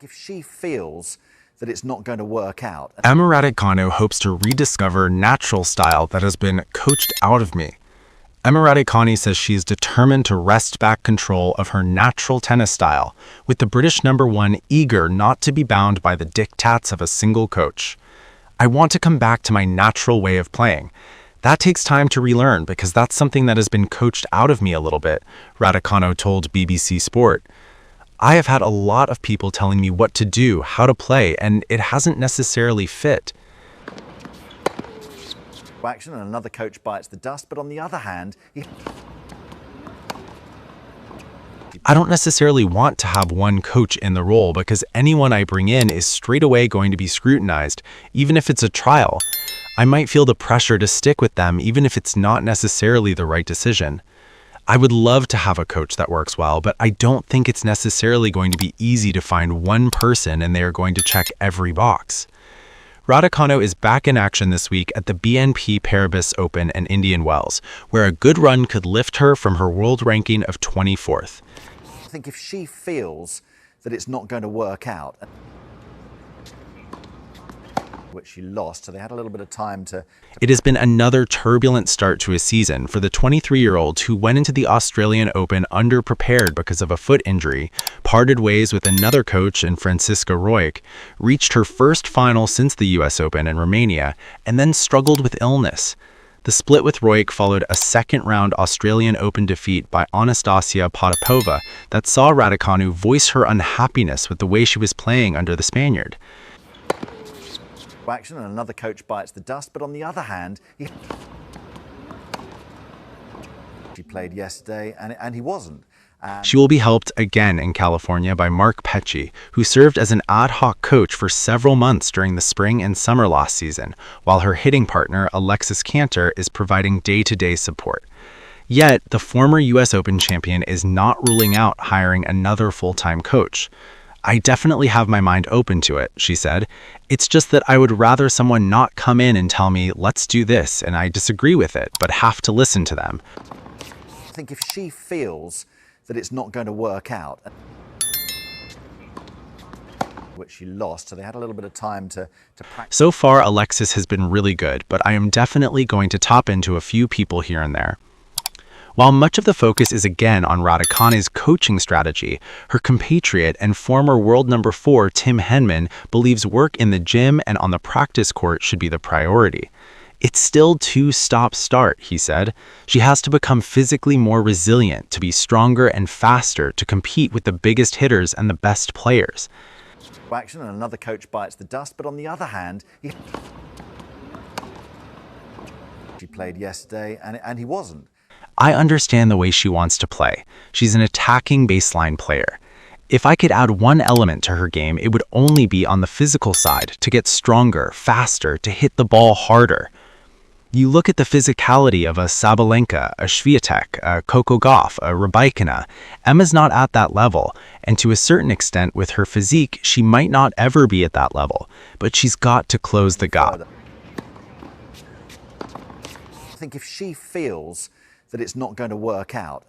if she feels that it's not going to work out. Emma Raducanu hopes to rediscover natural style that has been coached out of me. Emma Raducanu says she is determined to wrest back control of her natural tennis style, with the British #1 eager not to be bound by the diktats of a single coach. I want to come back to my natural way of playing. That takes time to relearn because that's something that has been coached out of me a little bit, Raducanu told BBC Sport. I have had a lot of people telling me what to do, how to play, and it hasn't necessarily fit. Action and another coach bites the dust, but on the other hand, I don't necessarily want to have one coach in the role because anyone I bring in is straight away going to be scrutinized, even if it's a trial. I might feel the pressure to stick with them even if it's not necessarily the right decision. I would love to have a coach that works well, but I don't think it's necessarily going to be easy to find one person and they are going to check every box. Raducanu is back in action this week at the BNP Paribas Open in Indian Wells, where a good run could lift her from her world ranking of 24th. I think if she feels that it's not going to work out, which she lost, so they had a little bit of time to... It has been another turbulent start to a season for the 23-year-old who went into the Australian Open underprepared because of a foot injury, parted ways with another coach in Francisca Roig, reached her first final since the US Open in Romania, and then struggled with illness. The split with Roig followed a second-round Australian Open defeat by Anastasia Potapova that saw Raducanu voice her unhappiness with the way she was playing under the Spaniard. Action and another coach bites the dust, but on the other hand, she played yesterday and he wasn't. She will be helped again in California by Mark Petchey, who served as an ad hoc coach for several months during the spring and summer last season, while her hitting partner, Alexis Cantor, is providing day-to-day support. Yet, the former US Open champion is not ruling out hiring another full-time coach. I definitely have my mind open to it, she said. It's just that I would rather someone not come in and tell me, let's do this, and I disagree with it, but have to listen to them. I think if she feels that it's not going to work out, which she lost, so they had a little bit of time to practice. So far, Alexis has been really good, but I am definitely going to top into a few people here and there. While much of the focus is again on Raducanu's coaching strategy, her compatriot and former world #4 Tim Henman believes work in the gym and on the practice court should be the priority. It's still too stop-start, he said. She has to become physically more resilient, to be stronger and faster, to compete with the biggest hitters and the best players. Action and another coach bites the dust, but on the other hand, she played yesterday and he wasn't. I understand the way she wants to play. She's an attacking baseline player. If I could add one element to her game, it would only be on the physical side, to get stronger, faster, to hit the ball harder. You look at the physicality of a Sabalenka, a Swiatek, a Coco Gauff, a Rybakina. Emma's not at that level, and to a certain extent with her physique, she might not ever be at that level, but she's got to close the gap. I think if she feels that it's not going to work out.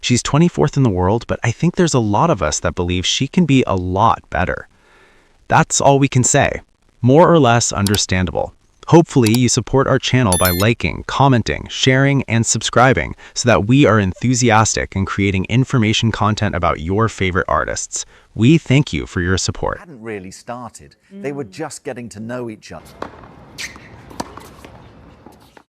She's 24th in the world, but I think there's a lot of us that believe she can be a lot better. That's all we can say. More or less understandable. Hopefully you support our channel by liking, commenting, sharing, and subscribing so that we are enthusiastic in creating information content about your favorite artists. We thank you for your support. Hadn't really started. They were just getting to know each other.